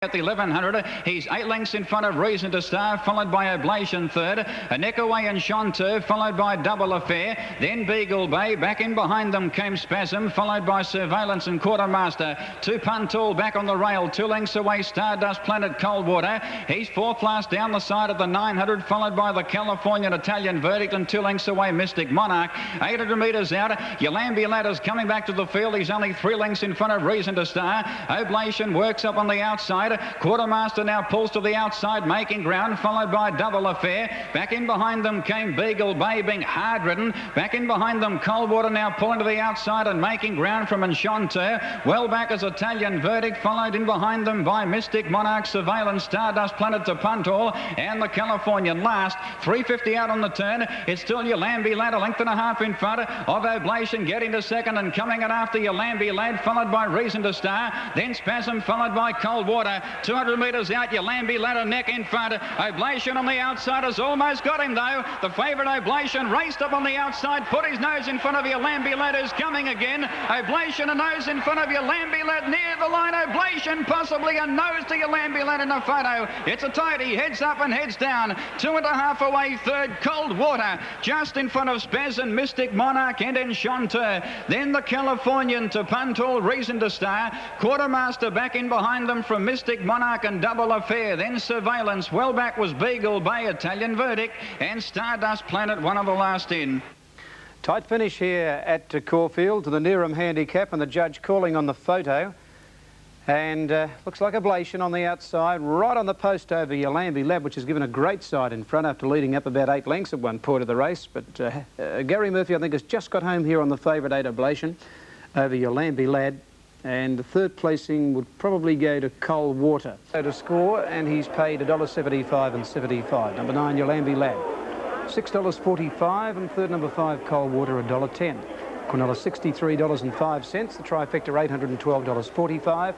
At the 1100, he's 8 lengths in front of Reason to Star, followed by Oblation third. A neck away and Chanteur, followed by Double Affair. Then Beagle Bay. Back in behind them came Spasm, followed by Surveillance and Quartermaster. 2 Puntool back on the rail. 2 lengths away, Stardust Planet Coldwater. He's 4th last down the side of the 900, followed by the Californian Italian Verdict, and 2 lengths away, Mystic Monarch. 800 metres out. Ylambi Ladder's coming back to the field. He's only 3 lengths in front of Reason to Star. Oblation works up on the outside. Quartermaster now pulls to the outside, making ground, followed by Double Affair. Back in behind them came Beagle Bay, being hard ridden. Back in behind them, Coldwater now pulling to the outside and making ground from Enchanteur. Well back as Italian Verdict, followed in behind them by Mystic Monarch, Surveillance, Stardust Planet to Puntool, and the Californian last. 350 out on the turn. It's still Ylambi Lad, a length and a half in front of Oblation, getting to second and coming in after Ylambi Lad, followed by Reason to Star. Then Spasm, followed by Coldwater. 200 metres out, Ylambi Ladder neck in front. Oblation on the outside has almost got him though. The favourite Oblation raced up on the outside, put his nose in front of Ylambi Ladder, is coming again. Oblation a nose in front of Ylambi Ladder near the line. Oblation possibly a nose to Ylambi Ladder in the photo. It's a tidy, heads up and heads down. 2.5 away third, Coldwater. Just in front of Spasm, Mystic Monarch and Enchanteur. Then the Californian to Puntool, Reason to Star. Quartermaster back in behind them from Mystic Monarch and Double Affair. Then Surveillance. Well back was Beagle Bay, Italian Verdict, and Stardust Planet, one of the last in. Tight finish here at Caulfield to the Neerim handicap, and the judge calling on the photo. And looks like Oblation on the outside, right on the post over Ylambi Lad, which has given a great side in front after leading up about 8 lengths at one point of the race. But Gary Murphy, I think, has just got home here on the favourite 8 Oblation over Ylambi Lad. And the third placing would probably go to Coldwater. So to score, and he's paid $1.75 and 75. Number 9, Ylambi Lad, $6.45, and third number 5, Coldwater, $1.10. Quinella, $63.05. The trifecta, $812.45.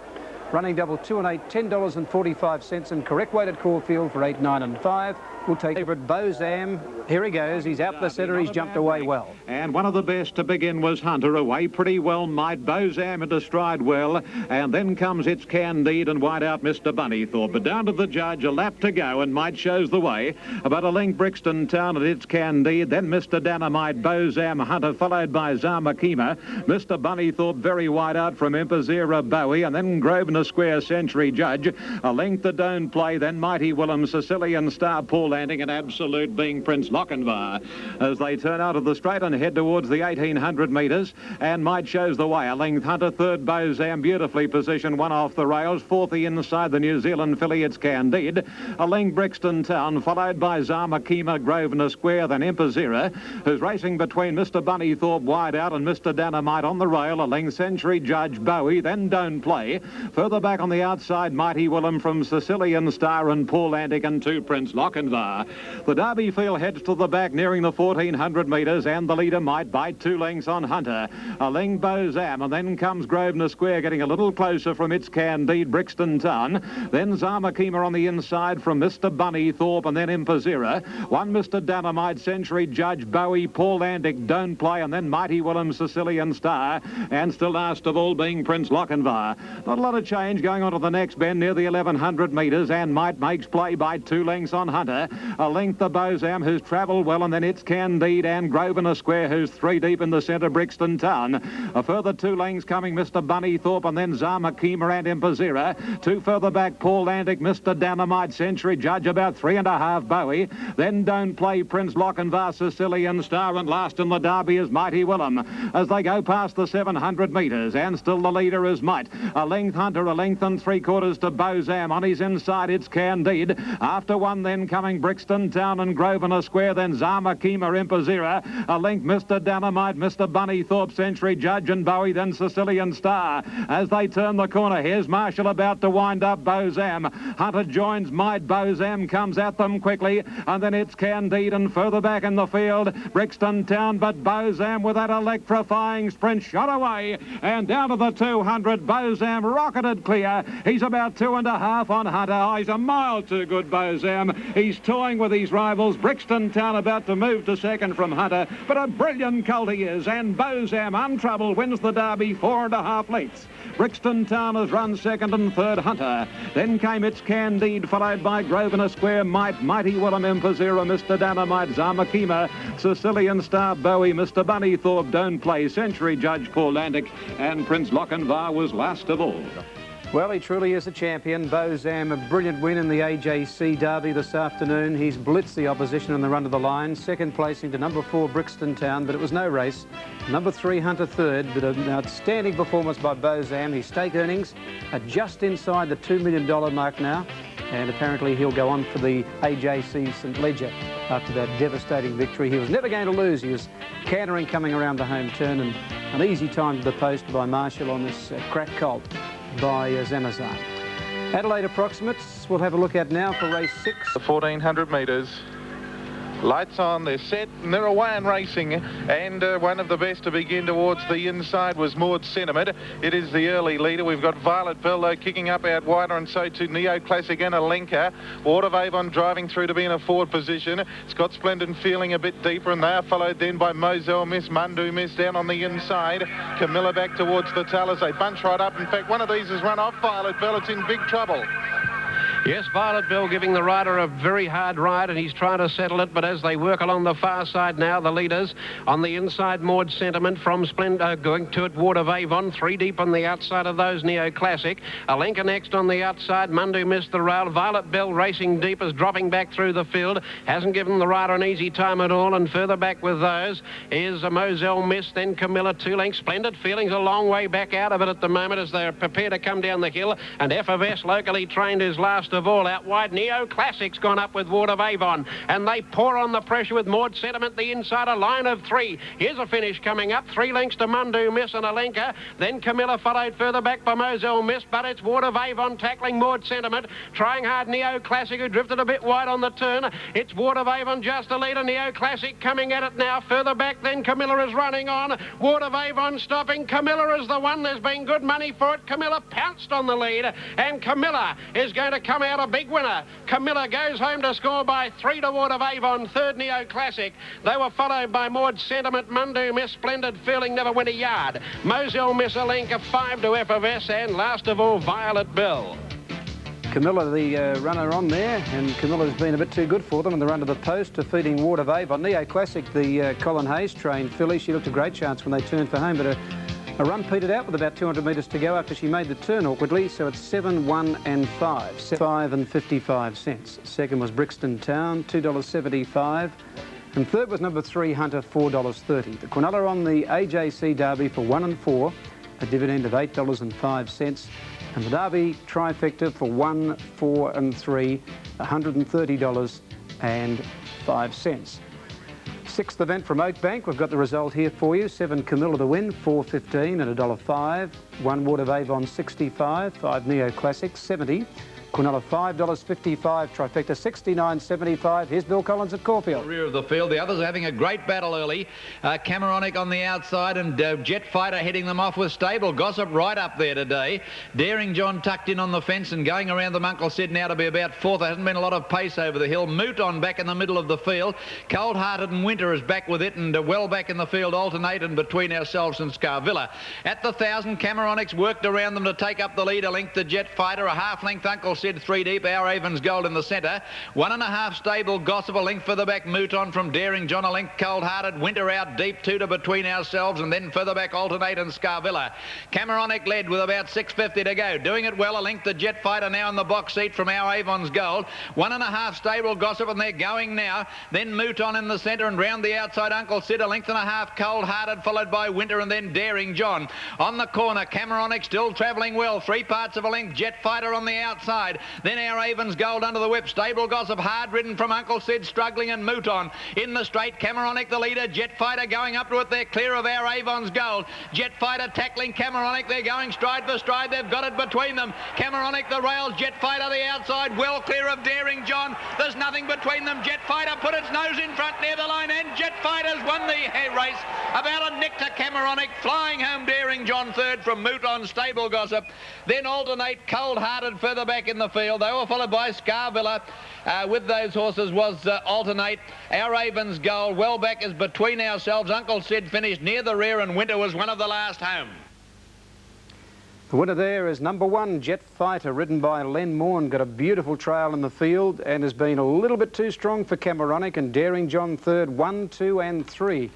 Running double 2 and 8, $10.45, and correct weighted Caulfield for 8, 9 and 5. We'll take favourite Bozam. Here he goes. He's out the centre. He's jumped away well. And one of the best to begin was Hunter. Away pretty well might Bozam into stride well. And then comes It's Candide and wide out Mr. Bunnythorpe. But down to the judge, a lap to go, and Might shows the way. About a length Brixton Town and It's Candide. Then Mr. Dynamite, Bozam, Hunter, followed by Zamakima. Mr. Bunnythorpe very wide out from Impazira Bowie. And then Grosvenor Square Century Judge. A length to Don't Play. Then Mighty Willem, Sicilian Star, Paul Landing, and Absolute being Prince Lochinvar as they turn out of the straight and head towards the 1800 metres. And Might shows the way. A length Hunter, third Bozam, beautifully positioned, one off the rails. Fourth inside the New Zealand filly, It's Candide. A length Brixton Town, followed by Zamakima, Grosvenor Square, then Impazira, who's racing between Mr. Bunnythorpe wide out and Mr. Dynamite on the rail. A length Century Judge Bowie, then Don't Play. Further back on the outside, Mighty Willem from Sicilian Star and Paul Landing, and 2 Prince Lochinvar. The Derby field heads to the back, nearing the 1400 metres, and the leader Might by 2 lengths on Hunter. A length Bozam, and then comes Grosvenor Square, getting a little closer from It's Candide, Brixton Town. Then Zamakima on the inside from Mr. Bunnythorpe, and then Impazira. 1 Mr. Dynamite, Century Judge Bowie, Paul Landing, Don't Play, and then Mighty Willem, Sicilian Star, and still last of all being Prince Lochinvar. Not a lot of change going on to the next bend near the 1100 metres, and Might makes play by 2 lengths on Hunter. A length the Bozam, who's travelled well, and then It's Candide and Grosvenor Square, who's 3 deep in the centre, Brixton Town. A further 2 lengths coming, Mr. Bunnythorpe, and then Zamakima and Impazira. 2 further back, Paul Landing, Mr. Dynamite, Century Judge, about 3.5 Bowie. Then Don't Play, Prince Lochinvar, Sicilian Star, and last in the Derby is Mighty Willem as they go past the 700 metres, and still the leader is Might. A length Hunter, a length and 3/4 to Bozam. On his inside, It's Candide. After 1 then coming Brixton Town and Grosvenor Square, then Zamakima, Impazira. A length Mr. Dynamite, Mr. Bunnythorpe, Century Judge and Bowie, then Sicilian Star. As they turn the corner, here's Marshall about to wind up Bozam. Hunter joins Might. Bozam comes at them quickly, and then It's Candide, and further back in the field, Brixton Town, but Bozam with that electrifying sprint shot away, and down to the 200, Bozam rocketed clear. He's about 2.5 on Hunter. Oh, he's a mile too good, Bozam. He's 2 toying with his rivals. Brixton Town about to move to second from Hunter, but a brilliant colt he is, and Bozam, untroubled, wins the Derby 4.5 lengths. Brixton Town has run second and third, Hunter. Then came It's Candide, followed by Grosvenor Square, Mighty Willem, Empazera, Mr. Dynamite, Zamakima, Sicilian Star, Bowie, Mr. Bunnythorpe, Don't Play, Century Judge Paul Landick, and Prince Lochinvar was last of all. Well, he truly is a champion. Bozam, a brilliant win in the AJC Derby this afternoon. He's blitzed the opposition on the run of the line. Second placing to number 4, Brixton Town, but it was no race. Number 3, Hunter third, but an outstanding performance by Bozam. His stake earnings are just inside the $2 million mark now, and apparently he'll go on for the AJC St Ledger after that devastating victory. He was never going to lose. He was cantering coming around the home turn, and an easy time to the post by Marshall on this crack colt by Zamazan. Adelaide Approximates we'll have a look at now for race 6. The 1400 metres. Lights on, they're set, and they're away and racing. And one of the best to begin towards the inside was Maud Sentiment. It is the early leader. We've got Violet Bell, though, kicking up out wider, and so too Neo Classic and Alenka. Water of Avon driving through to be in a forward position. Scott Splendid feeling a bit deeper, and they are followed then by Moselle Miss, Mundu Miss down on the inside. Camilla back towards the tail as they bunch right up. In fact, one of these has run off Violet Bell. It's in big trouble. Yes, Violet Bell giving the rider a very hard ride, and he's trying to settle it, but as they work along the far side now, the leaders on the inside, Maud Sentiment from going to it, Ward of Avon, 3 deep on the outside of those, Neo Classic. Alenka next on the outside, Mundu missed the rail. Violet Bell racing deep is dropping back through the field, hasn't given the rider an easy time at all, and further back with those is a Moselle Miss, then Camilla 2 lengths. Splendid Feelings a long way back out of it at the moment as they're prepared to come down the hill, and FFS locally trained is last of all. Out wide, Neo Classic's gone up with Ward of Avon, and they pour on the pressure with Maud Sentiment the inside, a line of 3. Here's a finish coming up, 3 lengths to Mundu Miss and Alenka, then Camilla followed further back by Moselle Miss, but it's Ward of Avon tackling Maud Sentiment, trying hard Neo Classic, who drifted a bit wide on the turn. It's Ward of Avon just a leader, Neo Classic coming at it now, further back, then Camilla is running on, Ward of Avon stopping, Camilla is the one, there's been good money for it, Camilla pounced on the lead, and Camilla is going to come out a big winner. Camilla goes home to score by 3 to Ward of Avon, third Neo Classic. They were followed by Maud Sentiment, Mundu Miss, Splendid Feeling never went a yard. Moselle Miss, Alenka 5 to FFS, and last of all, Violet Bell. Camilla, the runner on there, and Camilla's been a bit too good for them in the run to the post, defeating Ward of Avon. Neo Classic, the Colin Hayes trained filly, she looked a great chance when they turned for home, but a run petered out with about 200 metres to go after she made the turn awkwardly, so it's 7, 1 and 5. 5 and 55 cents. Second was Brixton Town, $2.75. And third was number 3, Hunter, $4.30. The Quinella on the AJC Derby for 1 and 4, a dividend of $8.05. And the Derby trifecta for 1, 4 and 3, $130.05. Sixth event from Oakbank, we've got the result here for you. 7 Camilla to win, $4.15 and $1.05. 1 Ward of Avon, $65. 5 Neo Classic, $70. Quinella, $5.55. Trifecta, $69.75. Here's Bill Collins at Caulfield. Rear of the field. The others are having a great battle early. Cameronic on the outside, and Jet Fighter heading them off with Stable Gossip right up there today. Daring John tucked in on the fence and going around them. Uncle Sid now to be about 4th. There hasn't been a lot of pace over the hill. Mouton back in the middle of the field. Cold Hearted and Winter is back with it, and well back in the field, alternating between ourselves and Scarvilla. At the 1,000, Cameronics worked around them to take up the lead. A length to Jet Fighter, a half length Uncle Sid 3 deep, Our Avon's Gold in the centre. 1.5 Stable Gossip, a length further back Mouton from Daring John, a length Cold Hearted, Winter out deep, 2 to between ourselves, and then further back Alternate and Scarvilla. Cameronic led with about 6.50 to go, doing it well, a length to Jet Fighter now in the box seat from Our Avon's Gold. 1.5 Stable Gossip, and they're going now. Then Mouton in the centre, and round the outside Uncle Sid, a length and a half Cold Hearted, followed by Winter, and then Daring John. On the corner, Cameronic still travelling well, 3 parts of a length, Jet Fighter on the outside. Then Our Avon's Gold under the whip. Stable Gossip hard ridden from Uncle Sid, struggling, and Mouton in the straight. Cameronic the leader. Jet Fighter going up to it. They're clear of Our Avon's Gold. Jet Fighter tackling Cameronic. They're going stride for stride. They've got it between them. Cameronic the rails. Jet Fighter the outside. Well clear of Daring John. There's nothing between them. Jet Fighter put its nose in front near the line, and Jet Fighter's won the race. About a nick to Cameronic. Flying home Daring John third from Mouton. Stable Gossip. Then Alternate, Cold Hearted further back in the the field. They were followed by Scarvilla. With those horses was Alternate. Our Ravens Gold. Well back is Between Ourselves. Uncle Sid finished near the rear, and Winter was one of the last home. The winner there is number 1, Jet Fighter, ridden by Len Morn. Got a beautiful trail in the field and has been a little bit too strong for Cameronic, and Daring John third, 1, 2 and 3.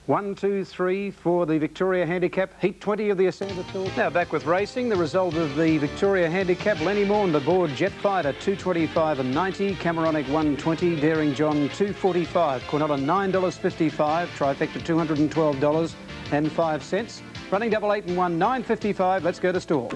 1, 2, 3 for the Victoria Handicap, Heat 20 of the Ascenda Tour. Now back with racing. The result of the Victoria Handicap, Lenny Morn, the board, Jet Fighter 225 and 90, Cameronic 120, Daring John 245, Quinella $9.55, Trifecta $212 and 5 cents. Running double 8 and 1, $9.55. Let's go to stall.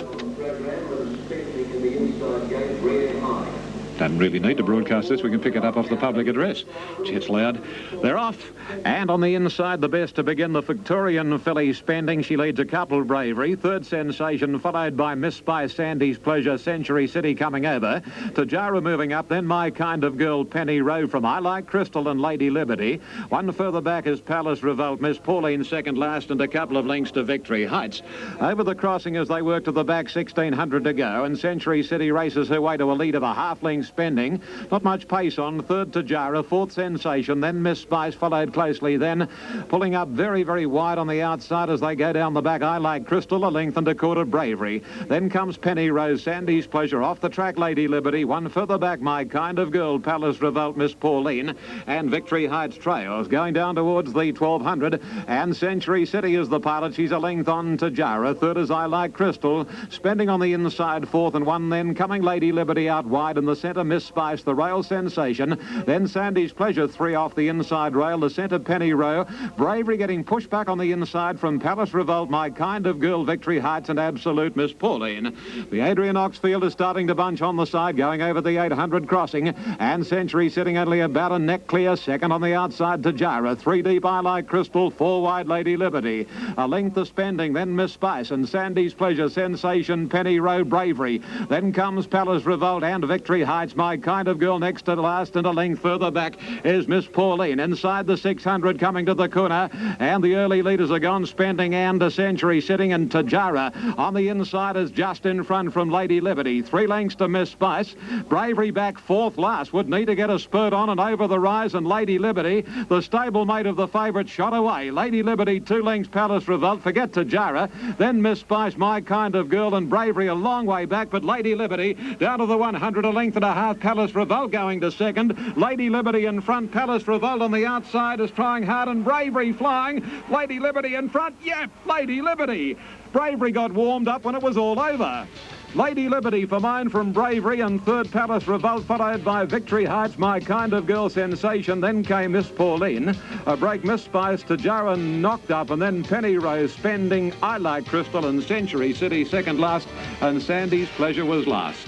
Don't really need to broadcast this. We can pick it up off the public address. Jet's loud. They're off. And on the inside, the best to begin, the Victorian filly Spending. She leads a couple, Bravery. Third, Sensation, followed by Miss Spice, Sandy's Pleasure, Century City coming over. Tajara moving up. Then My Kind of Girl, Penny Rowe from I Like Crystal and Lady Liberty. One further back is Palace Revolt. Miss Pauline second last, and a couple of lengths to Victory Heights. Over the crossing as they work to the back, 1,600 to go. And Century City races her way to a lead of a half-length. Spending. Not much pace on. Third, Tajara. Fourth, Sensation. Then Miss Spice followed closely. Then pulling up very, very wide on the outside as they go down the back. I Like Crystal, a length and a quarter, Bravery. Then comes Penny Rose, Sandy's Pleasure. Off the track, Lady Liberty. One further back, My Kind of Girl, Palace Revolt, Miss Pauline. And Victory Heights Trails going down towards the 1,200. And Century City is the pilot. She's a length on Tajara. Third is I Like Crystal. Spending on the inside, 4th and 1. Then coming Lady Liberty out wide in the centre. Miss Spice, the rail Sensation. Then Sandy's Pleasure, 3 off the inside rail. The centre, Penny Rowe. Bravery getting pushed back on the inside from Palace Revolt, My Kind of Girl, Victory Heights, and Absolute Miss Pauline. The Adrian Oxfield is starting to bunch on the side, going over the 800 crossing. And Century sitting only about a neck clear. Second on the outside, Tajara. 3 deep, I Like Crystal. 4 wide, Lady Liberty. A length of Spending. Then Miss Spice and Sandy's Pleasure, Sensation, Penny Rowe, Bravery. Then comes Palace Revolt and Victory Heights. My Kind of Girl next to last, and a length further back is Miss Pauline. Inside the 600 coming to the corner, and the early leaders are gone. Spending and a Century sitting, and Tajara on the inside is just in front from Lady Liberty. 3 lengths to Miss Spice. Bravery back 4th last, would need to get a spurt on and over the rise, and Lady Liberty, the stablemate of the favourite, shot away. Lady Liberty 2 lengths, Palace Revolt, forget Tajara. Then Miss Spice, My Kind of Girl, and Bravery a long way back, but Lady Liberty down to the 100, a length and a half. Palace Revolt going to second. Lady Liberty in front. Palace Revolt on the outside is trying hard, and Bravery flying. Lady Liberty in front. Yep, Lady Liberty. Bravery got warmed up when it was all over. Lady Liberty for mine from Bravery, and third, Palace Revolt, followed by Victory Heights, My Kind of Girl, Sensation. Then came Miss Pauline. A break, Miss Spice, Tajara knocked up, and then Penny Rose, Spending, I Like Crystal, and Century City second last, and Sandy's Pleasure was last.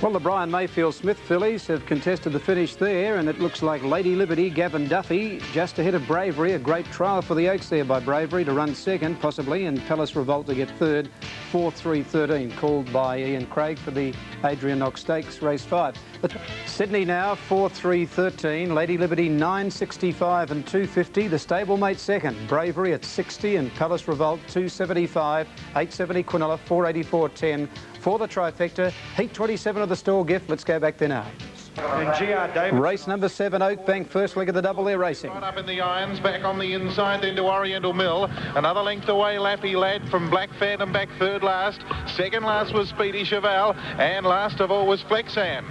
Well, the Brian Mayfield Smith fillies have contested the finish there, and it looks like Lady Liberty, Gavin Duffy, just ahead of Bravery. A great trial for the Oaks there by Bravery to run second, possibly, and Palace Revolt to get third. 4-3-13, called by Ian Craig for the Adrian Knox Stakes, race 5. Sydney now, 4-3-13. Lady Liberty, 9.65 and 2.50. The stablemate second. Bravery at 60, and Palace Revolt, 2.75. 8.70 Quinella, 4.84.10. For the trifecta, Heat 27 of the store gift. Let's go back there now. And G.R. Davis. Race number 7, Oakbank, first leg of the double there racing. Right up in the irons, back on the inside, then to Oriental Mill. Another length away, Lappy Lad from Black Phantom, back third last. Second last was Speedy Cheval, and last of all was Flexan.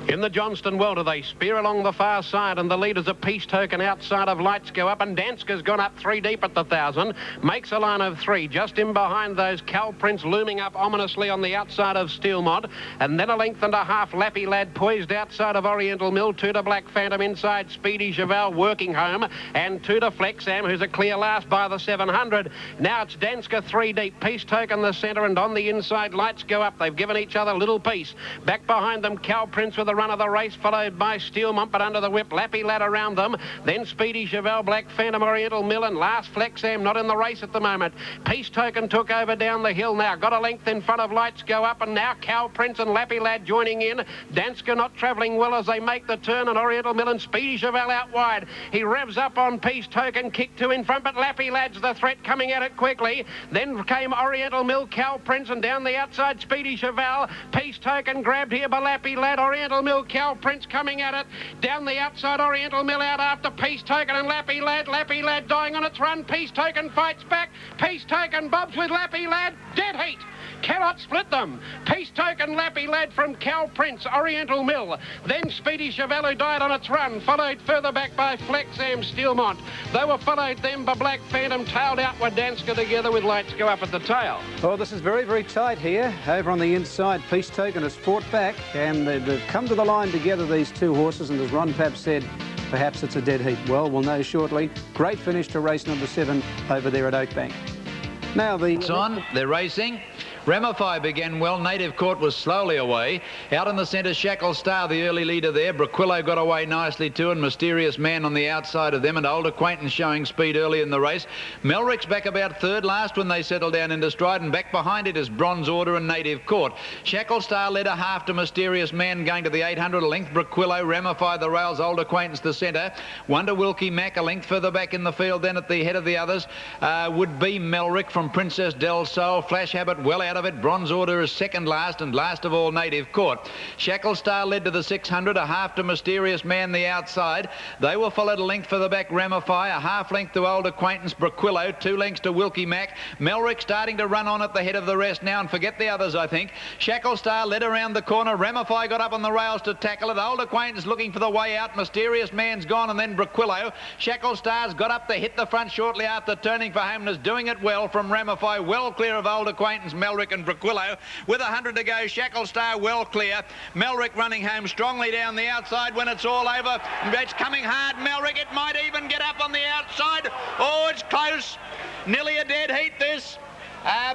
In the Johnston Welter, they spear along the far side, and the leader's a peace token outside of Lights Go Up, and Danska's gone up 3 deep at the 1,000. Makes a line of 3. Just in behind those, Cal Prince looming up ominously on the outside of Steelmod. And then a length and a half, Lappy Lad poised outside of Oriental Mill. 2 to Black Phantom inside, Speedy Cheval working home. And 2 to Flexam, who's a clear last by the 700. Now it's Danska 3 deep. Peace token the centre, and on the inside, Lights Go Up. They've given each other little peace. Back behind them, Cal Prince with a the run of the race, followed by Steelmont, but under the whip, Lappy Lad around them. Then Speedy Chevelle, Black Phantom, Oriental Mill, and last Flexam not in the race at the moment. Peace Token took over down the hill now. Got a length in front of Lights Go Up, and now Cow Prince and Lappy Lad joining in. Danska not travelling well as they make the turn, and Oriental Mill and Speedy Chevelle out wide. He revs up on Peace Token, kick two in front, but Lappy Lad's the threat coming at it quickly. Then came Oriental Mill, Cow Prince, and down the outside Speedy Chevelle. Peace Token grabbed here by Lappy Lad. Oriental Mill, Cow Prince coming at it. Down the outside, Oriental Mill out after Peace Token and Lappy Lad. Lappy Lad dying on its run. Peace Token fights back. Peace Token bobs with Lappy Lad. Dead heat. Cannot split them. Peace Token, Lappy Lad from Cow Prince, Oriental Mill. Then Speedy Chevelle, who died on its run, followed further back by Flexam Steelmont. They were followed then by Black Phantom, tailed out with Danska together with Lights Go Up at the tail. Oh, this is very, very tight here. Over on the inside, Peace Token has fought back, and they've come to the line together, these two horses, and as Ron Papp said, perhaps it's a dead heat. Well, we'll know shortly. Great finish to race number 7 over there at Oakbank. Now It's on, they're racing. Ramify began well. Native Court was slowly away. Out in the centre, Shackle Star, the early leader there. Braquillo got away nicely too, and Mysterious Man on the outside of them, and Old Acquaintance showing speed early in the race. Melrick's back about third last when they settle down into stride, and back behind it is Bronze Order and Native Court. Shackle Star led a half to Mysterious Man going to the 800 a length. Braquillo, Ramify the rails, Old Acquaintance the centre. Wonder Wilkie Mac a length further back in the field. Then at the head of the others would be Melrick from Princess Del Sol. Flash Habit well out of it. Bronze Order is second last, and last of all Native Court. Shackle Star led to the 600, a half to Mysterious Man the outside. They were followed a length for the back, Ramify, a half length to Old Acquaintance, Braquillo, 2 lengths to Wilkie Mac. Melrick starting to run on at the head of the rest now, and forget the others, I think. Shackle Star led around the corner. Ramify got up on the rails to tackle it. Old Acquaintance looking for the way out. Mysterious Man's gone, and then Braquillo. Shackle Star's got up to hit the front shortly after turning for home, and is doing it well from Ramify, well clear of Old Acquaintance, Melrick and Braquillo. With 100 to go, Shackle Star well clear. Melrick running home strongly down the outside when it's all over. It's coming hard, Melrick. It might even get up on the outside. Oh, it's close. Nearly a dead heat, this.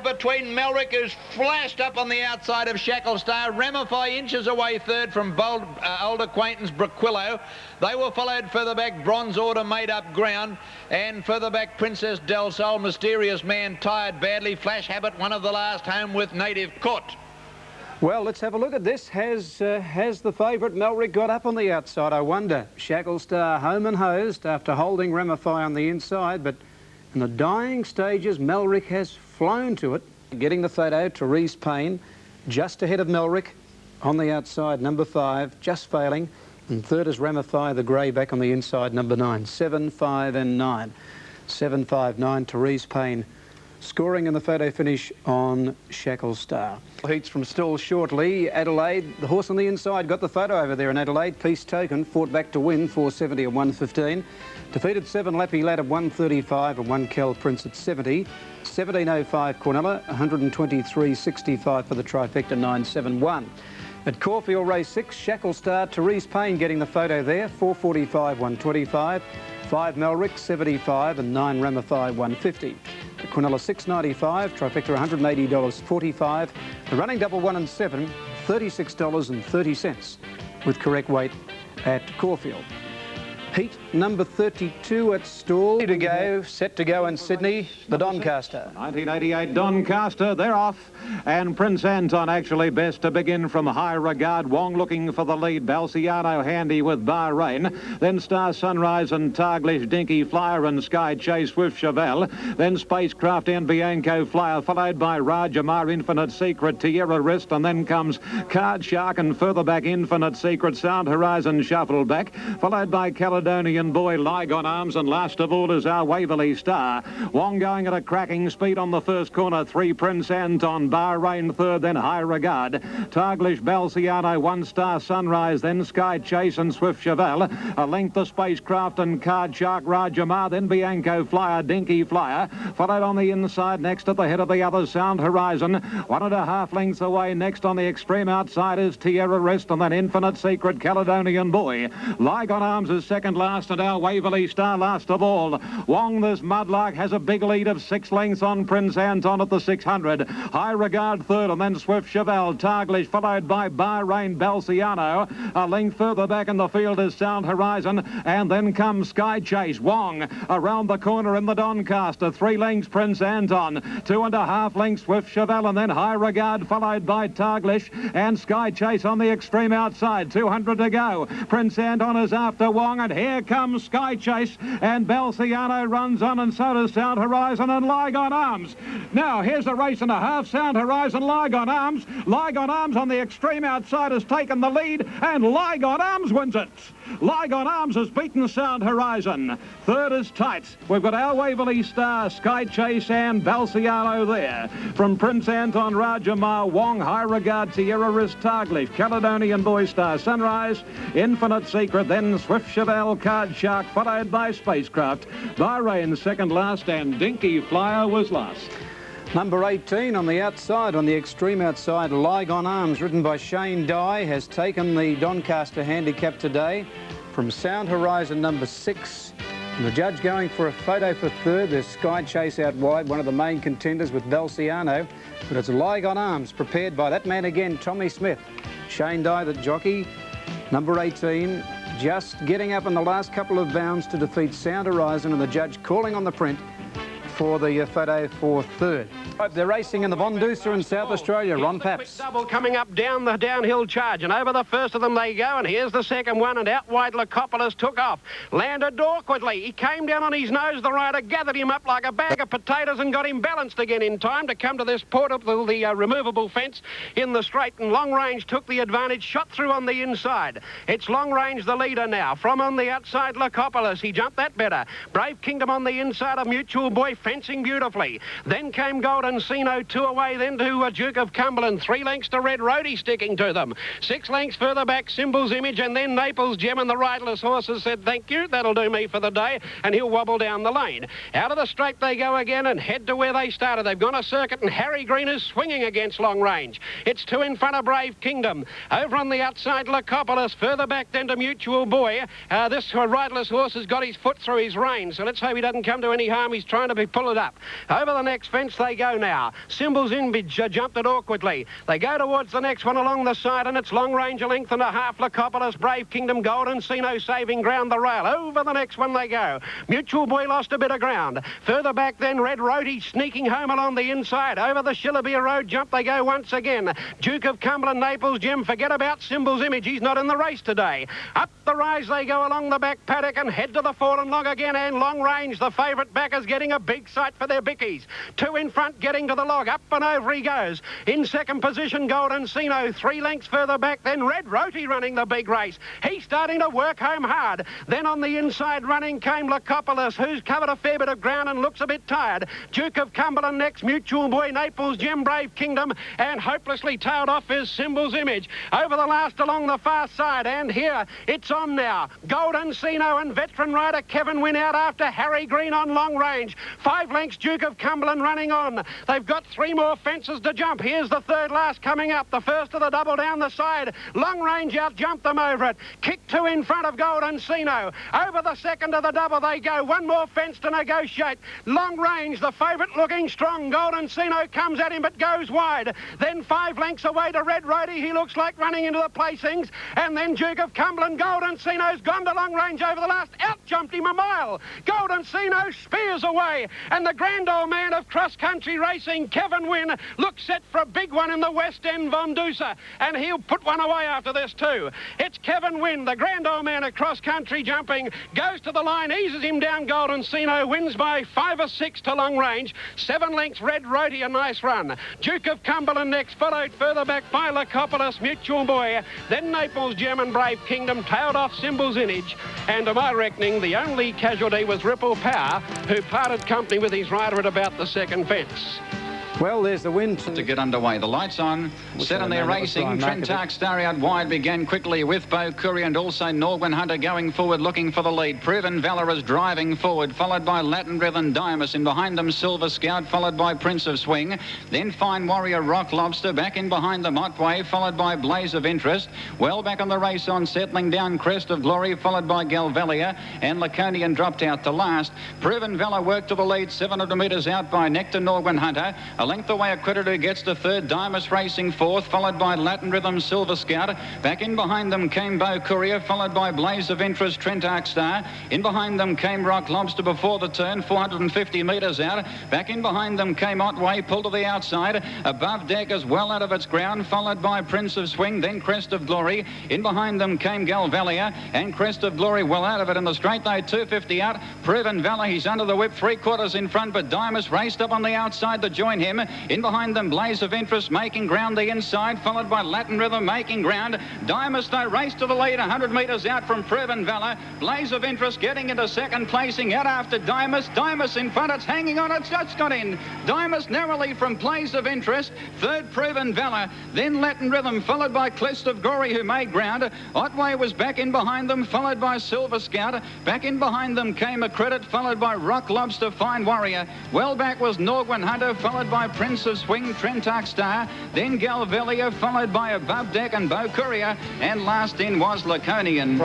Between Melrick, who's flashed up on the outside of Shackle Star. Ramify inches away third from Old Acquaintance, Braquillo. They were followed further back. Bronze Order made up ground, and further back Princess Del Sol. Mysterious Man tired badly. Flash Habit, one of the last home with Native Court. Well, let's have a look at this. Has the favourite Melrick got up on the outside, I wonder? Shackle Star home and hosed after holding Ramify on the inside, but in the dying stages, Melrick has flown to it. Getting the photo, Therese Payne, just ahead of Melrick on the outside, number 5, just failing. And third is Ramify, the grey, back on the inside, number 9. 7, 5 and 9. 7, 5, 9, Therese Payne scoring in the photo finish on Shackle Star. Heats from stalls shortly. Adelaide, the horse on the inside, got the photo over there in Adelaide. Peace Token fought back to win, 470 and 115. Defeated 7 Lappy Lad at 135 and 1 Cal Prince at 70. 17.05 Cornella, 123.65 for the trifecta, 9.71. At Caulfield Race 6, Shackle Star, Therese Payne getting the photo there, 4.45, 125. 5 Melrick, 75 and 9 Ramify, 150. The Quinella, 6.95, trifecta $180.45. The running double 1 and 7, $36.30 with correct weight at Caulfield. Heat number 32 at Stawell. To go, set to go in Sydney, the Doncaster. 1988 Doncaster, they're off. And Prince Anton actually best to begin from High Regard. Wong looking for the lead. Balciano handy with Bahrain. Then Star Sunrise and Targlish, Dinky Flyer and Sky Chase with Chevelle. Then Spacecraft and Bianco Flyer, followed by Rajamar, Infinite Secret, Tierra Wrist, and then comes Card Shark, and further back Infinite Secret, Sound Horizon shuffled back, followed by Caledonian Boy, Lygon Arms, and last of all is our Waverley Star. Wong going at a cracking speed on the first corner. 3 Prince Anton, Bahrain third, then High Regard. Targlish, Balciano, 1 Star Sunrise, then Sky Chase and Swift Chevelle. A length of Spacecraft and Card Shark, Rajamar, then Bianco Flyer, Dinky Flyer. Followed on the inside, next at the head of the others, Sound Horizon. 1.5 lengths away, next on the extreme outside is Tierra Wrist, and then Infinite Secret, Caledonian Boy. Lygon Arms is second last. and our Waverley Star last of all. Wong, this Mudlark, has a big lead of 6 lengths on Prince Anton at the 600. High Regard third, and then Swift Cheval, Targlish, followed by Bahrain Balciano. A length further back in the field is Sound Horizon, and then comes Sky Chase. Wong around the corner in the Doncaster. 3 lengths Prince Anton, 2.5 lengths Swift Cheval, and then High Regard followed by Targlish and Sky Chase on the extreme outside. 200 to go. Prince Anton is after Wong, and here comes Sky Chase, and Balciano runs on, and so does Sound Horizon and Lygon Arms. Now here's a race and a half. Sound Horizon, Lygon Arms. Lygon Arms on the extreme outside has taken the lead, and Lygon Arms wins it. Lygon Arms has beaten Sound Horizon. Third is tight. We've got our Waverley Star, Sky Chase and Balciano there. From Prince Anton, Rajamar, Wong, High Regard, Tierra is Targlish, Caledonian Boy Star, Sunrise, Infinite Secret, then Swift Cheval, Card Shark, followed by Spacecraft. Bahrain second last, and Dinky Flyer was last. Number 18 on the outside, on the extreme outside, Lygon Arms, ridden by Shane Dye, has taken the Doncaster handicap today from Sound Horizon number 6. And the judge going for a photo for third. There's Sky Chase out wide, one of the main contenders with Balciano. But it's Lygon Arms, prepared by that man again, Tommy Smith. Shane Dye, the jockey, number 18, just getting up in the last couple of bounds to defeat Sound Horizon, and the judge calling on the print for the photo for third. They're racing in the Von Duser in South Australia. Ron Paps. Double coming up down the downhill charge, and over the first of them they go, and here's the second one, and out wide Lycopolis took off. Landed awkwardly. He came down on his nose. The rider gathered him up like a bag of potatoes and got him balanced again in time to come to this portable, the removable fence in the straight, and Long Range took the advantage, shot through on the inside. It's Long Range the leader now. From on the outside, Lycopolis. He jumped that better. Brave Kingdom on the inside of Mutual Boy, fencing beautifully. Then came Golden Sino, 2 away, then to Duke of Cumberland. 3 lengths to Red Roadie sticking to them. 6 lengths further back, Symbol's Image, and then Naples Gem, and the riderless horses said, thank you, that'll do me for the day, and he'll wobble down the lane. Out of the straight they go again and head to where they started. They've gone a circuit, and Harry Green is swinging against Long Range. It's 2 in front of Brave Kingdom. Over on the outside, Lycopolis. Further back then to Mutual Boy. This riderless horse has got his foot through his rein, so let's hope he doesn't come to any harm. He's trying to pull it up. Over the next fence they go now. Symbol's Image jumped it awkwardly. They go towards the next one along the side, and it's Long Range, a length and a half. Lycopolis, Brave Kingdom, Golden Sino saving ground the rail. Over the next one they go. Mutual Boy lost a bit of ground. Further back then, Red Roadie sneaking home along the inside. Over the Shillabere Road jump they go once again. Duke of Cumberland, Naples Gem, forget about Symbol's Image. He's not in the race today. Up the rise they go along the back paddock and head to the Fallen Log again, and Long Range, the favourite backers, getting a big sight for their bickies. 2 in front, getting to the log. Up and over he goes. In second position, Golden Sino. 3 lengths further back, then Red Roadie running the big race. He's starting to work home hard. Then on the inside running came Lycopolis, who's covered a fair bit of ground and looks a bit tired. Duke of Cumberland next, Mutual Boy, Naples Gem, Brave Kingdom, and hopelessly tailed off is Symbol's Image. Over the last along the far side, and here it's on now. Golden Sino and veteran rider Kevin Wynn out after Harry Green on Long Range. 5 lengths, Duke of Cumberland running on. They've got 3 more fences to jump. Here's the third last coming up. The first of the double down the side. Long Range out jumped them over it. Kick 2 in front of Golden Sino. Over the second of the double they go. 1 more fence to negotiate. Long Range, the favourite, looking strong. Golden Sino comes at him but goes wide. Then 5 lengths away to Red Roadie. He looks like running into the placings. And then Duke of Cumberland. Golden Sino's gone to Long Range over the last. Out jumped him a mile. Golden Sino spears away. And the grand old man of cross-country racing, Kevin Wynn, looks set for a big one in the West End, Von Duser, and he'll put one away after this too. It's Kevin Wynn, the grand old man of cross-country jumping, goes to the line, eases him down. Golden Sino wins by 5 or 6 to Long Range. 7 lengths, Red Roadie, a nice run. Duke of Cumberland next, followed further back by Lycopolis, Mutual Boy, then Naples Gem and Brave Kingdom, tailed off Symbol's Image, and to my reckoning, the only casualty was Ripple Power, who parted company with his rider at about the second fence. Well, there's the wind to get underway. The lights on, set and they're racing. Trentark Star out wide began quickly with Bo Curry and also Norwin Hunter going forward looking for the lead. Proven Valor is driving forward, followed by Latin Rhythm Diamus. In behind them Silver Scout, followed by Prince of Swing. Then Fine Warrior Rock Lobster. Back in behind them Otway, followed by Blaze of Interest. Well back on the race on, settling down Crest of Glory, followed by Galvalia, and Laconian dropped out to last. Proven Valor worked to the lead, 700 metres out by Nectar Norwin Hunter. A length away Accreditor gets to third, Diamus racing fourth, followed by Latin Rhythm Silver Scout. Back in behind them came Bo Courier, followed by Blaze of Interest Trentark Star. In behind them came Rock Lobster before the turn, 450 metres out. Back in behind them came Otway, pulled to the outside. Above Deck is well out of its ground, followed by Prince of Swing, then Crest of Glory. In behind them came Galvalia, and Crest of Glory well out of it in the straight though, 250 out. Proven Valor, he's under the whip, 3/4 in front, but Diamus raced up on the outside to join him. In behind them, Blaze of Interest making ground the inside, followed by Latin Rhythm making ground. Diamus, though, raced to the lead, 100 metres out from Proven Valor. Blaze of Interest getting into second placing, out after Diamus. Diamus in front, it's hanging on, it's just got in. Diamus narrowly from Blaze of Interest. Third, Proven Valor. Then Latin Rhythm, followed by Crest of Glory, who made ground. Otway was back in behind them, followed by Silver Scout. Back in behind them came Accredit, followed by Rock Lobster, Fine Warrior. Well back was Norwin Hunter, followed by Prince of Swing, Trentark Star, then Galvalia, followed by Above Deck and Bo Courier, and last in was Laconian.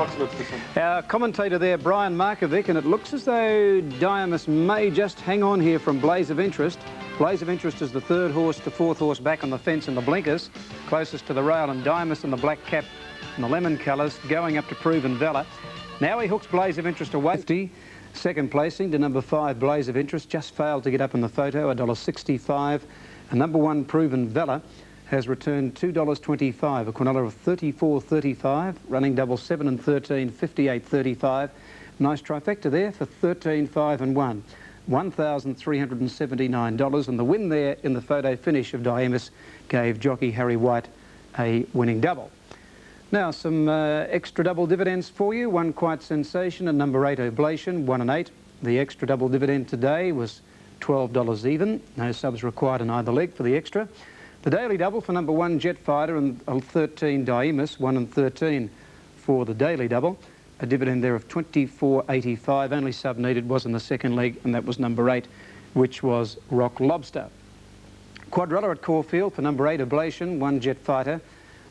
Our commentator there, Brian Markovic, and it looks as though Diamus may just hang on here from Blaze of Interest. Blaze of Interest is the third horse to fourth horse back on the fence in the blinkers, closest to the rail, and Diamus in the black cap and the lemon colours going up to Proven Valor. Now he hooks Blaze of Interest away. 50. Second placing to number 5, Blaze of Interest, just failed to get up in the photo, $1.65. And number 1, Proven Valor, has returned $2.25, a quinella of 34.35, running double 7 and 13, 58.35. Nice trifecta there for 13, 5 and 1, $1,379. And the win there in the photo finish of Diamus gave jockey Harry White a winning double. Now, some extra double dividends for you. One quite sensation, and number 8, Oblation, 1 and 8. The extra double dividend today was $12 even. No subs required in either leg for the extra. The daily double for number 1, Jet Fighter, and 13, Diamus, 1 and 13 for the daily double. A dividend there of $24.85. Only sub needed was in the second leg, and that was number 8, which was Rock Lobster. Quadrella at Caulfield for number 8, Oblation, 1, Jet Fighter.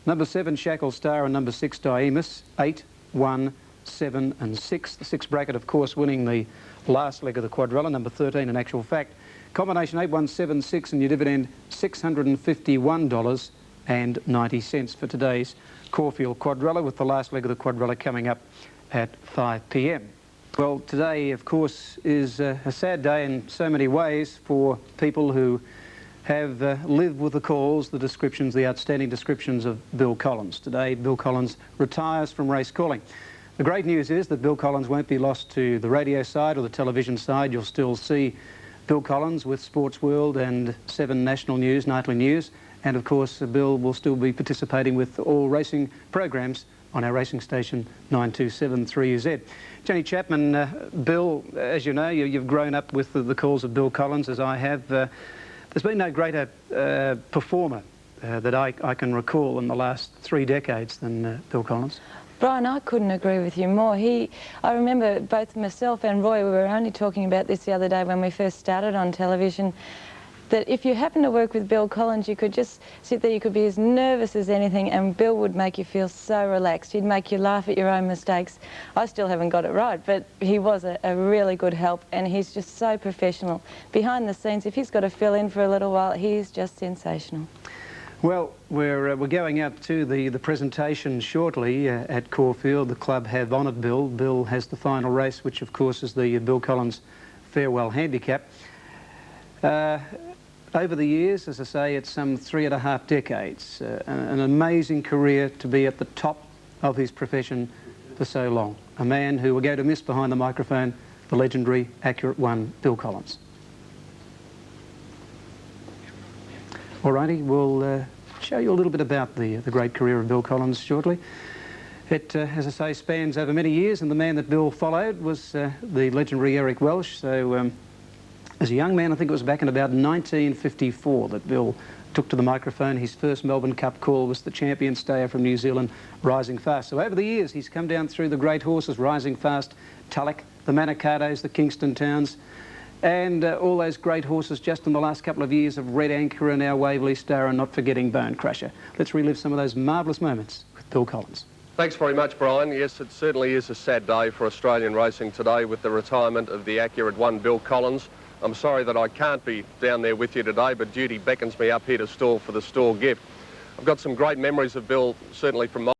Number 7, Shackle Star, and number 6, Diamus, 8, 1, 7 and 6. The 6 bracket, of course, winning the last leg of the quadrella, number 13 in actual fact. Combination 8176, and your dividend $651.90 for today's Caulfield quadrella, with the last leg of the quadrella coming up at 5 p.m. Well, today, of course, is a sad day in so many ways for people who have lived with the calls, the descriptions, the outstanding descriptions of Bill Collins. Today, Bill Collins retires from race calling. The great news is that Bill Collins won't be lost to the radio side or the television side. You'll still see Bill Collins with Sports World and 7 National News, Nightly News. And of course, Bill will still be participating with all racing programs on our racing station 927-3UZ. Jenny Chapman, Bill, as you know, you've grown up with the calls of Bill Collins, as I have. There's been no greater performer that I can recall in the last 3 decades than Bill Collins. Brian, I couldn't agree with you more. I remember both myself and Roy, we were only talking about this the other day when we first started on television, that if you happen to work with Bill Collins, you could just sit there, you could be as nervous as anything, and Bill would make you feel so relaxed. He'd make you laugh at your own mistakes. I still haven't got it right, but he was a really good help, and he's just so professional. Behind the scenes, if he's got to fill in for a little while, he's just sensational. Well, we're going out to the presentation shortly at Caulfield. The club have honoured Bill. Bill has the final race, which of course is the Bill Collins Farewell Handicap. Over the years, as I say, it's some 3.5 decades. An amazing career to be at the top of his profession for so long. A man who we're going to miss behind the microphone, the legendary Accurate One, Bill Collins. Alrighty, we'll show you a little bit about the great career of Bill Collins shortly. It, as I say, spans over many years, and the man that Bill followed was the legendary Eric Welsh. So As a young man, I think it was back in about 1954 that Bill took to the microphone. His first Melbourne Cup call was the champion stayer from New Zealand, Rising Fast. So over the years, he's come down through the great horses, Rising Fast, Tulloch, the Manicatos, the Kingston Towns, and all those great horses just in the last couple of years of Red Anchor and our Waverley Star, and not forgetting Bone Crusher. Let's relive some of those marvellous moments with Bill Collins. Thanks very much, Brian. Yes, it certainly is a sad day for Australian racing today with the retirement of the Accurate One, Bill Collins. I'm sorry that I can't be down there with you today, but duty beckons me up here to stall for the stall gift. I've got some great memories of Bill, certainly from my